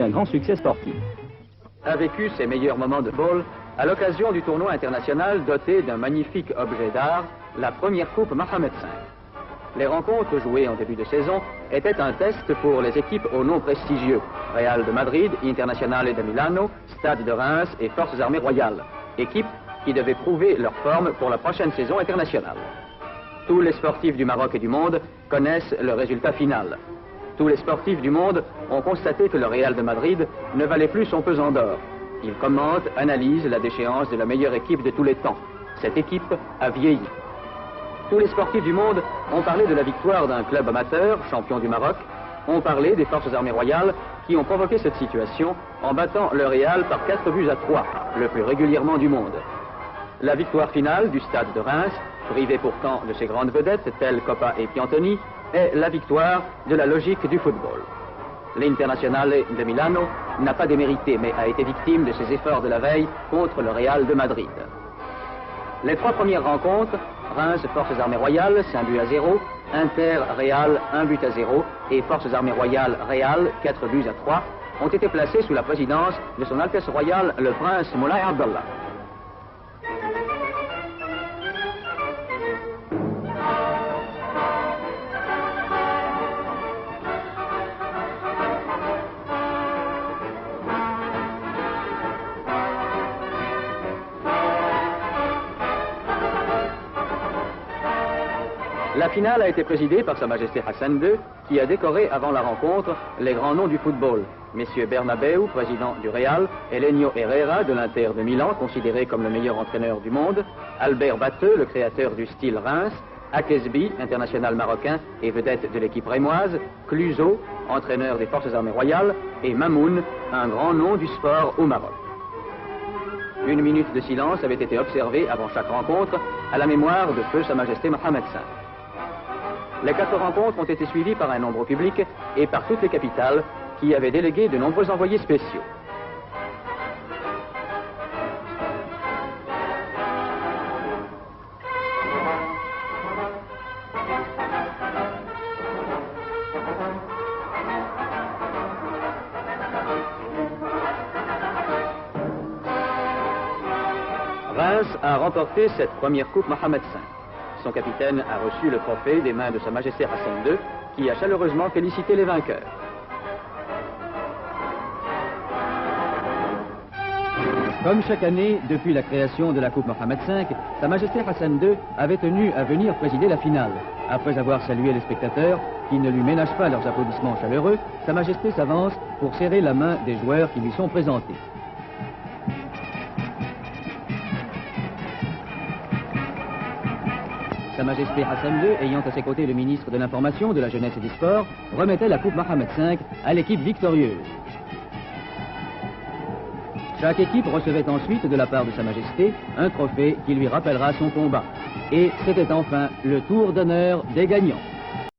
un grand succès sportif. A vécu ses meilleurs moments de football à l'occasion du tournoi international doté d'un magnifique objet d'art, la première Coupe Mohamed V. Les rencontres jouées en début de saison étaient un test pour les équipes au nom prestigieux, Real de Madrid, Internazionale de Milano, Stade de Reims et Forces armées royales, équipes qui devaient prouver leur forme pour la prochaine saison internationale. Tous les sportifs du Maroc et du monde connaissent le résultat final. Tous les sportifs du monde ont constaté que le Real de Madrid ne valait plus son pesant d'or. Ils commentent, analysent la déchéance de la meilleure équipe de tous les temps. Cette équipe a vieilli. Tous les sportifs du monde ont parlé de la victoire d'un club amateur, champion du Maroc, ont parlé des forces armées royales qui ont provoqué cette situation en battant le Real par 4-3, le plus régulièrement du monde. La victoire finale du stade de Reims, privé pourtant de ses grandes vedettes telles Coppa et Piantoni, est la victoire de la logique du football. L'Internazionale de Milano n'a pas démérité, mais a été victime de ses efforts de la veille contre le Real de Madrid. Les trois premières rencontres, Reims, Forces armées royales, 5-0, Inter, Real, 1-0, et Forces armées royales, Real, 4-3, ont été placées sous la présidence de son Altesse royale, le prince Moulay Abdallah. La finale a été présidée par Sa Majesté Hassan II, qui a décoré avant la rencontre les grands noms du football. Messieurs Bernabeu, président du Real, Elenio Herrera de l'Inter de Milan, considéré comme le meilleur entraîneur du monde, Albert Batteux, le créateur du style Reims, Akesbi, international marocain et vedette de l'équipe rémoise, Cluzo, entraîneur des forces armées royales, et Mamoun, un grand nom du sport au Maroc. Une minute de silence avait été observée avant chaque rencontre à la mémoire de feu Sa Majesté Mohamed V. Les 4 rencontres ont été suivies par un nombre public et par toutes les capitales qui avaient délégué de nombreux envoyés spéciaux. Reims a remporté cette première Coupe Mohamed V. Son capitaine a reçu le trophée des mains de Sa Majesté Hassan II, qui a chaleureusement félicité les vainqueurs. Comme chaque année, depuis la création de la Coupe Mohamed V, Sa Majesté Hassan II avait tenu à venir présider la finale. Après avoir salué les spectateurs, qui ne lui ménagent pas leurs applaudissements chaleureux, Sa Majesté s'avance pour serrer la main des joueurs qui lui sont présentés. Sa Majesté Hassan II, ayant à ses côtés le ministre de l'Information, de la Jeunesse et des Sports, remettait la Coupe Mohamed V à l'équipe victorieuse. Chaque équipe recevait ensuite de la part de Sa Majesté un trophée qui lui rappellera son combat. Et c'était enfin le tour d'honneur des gagnants.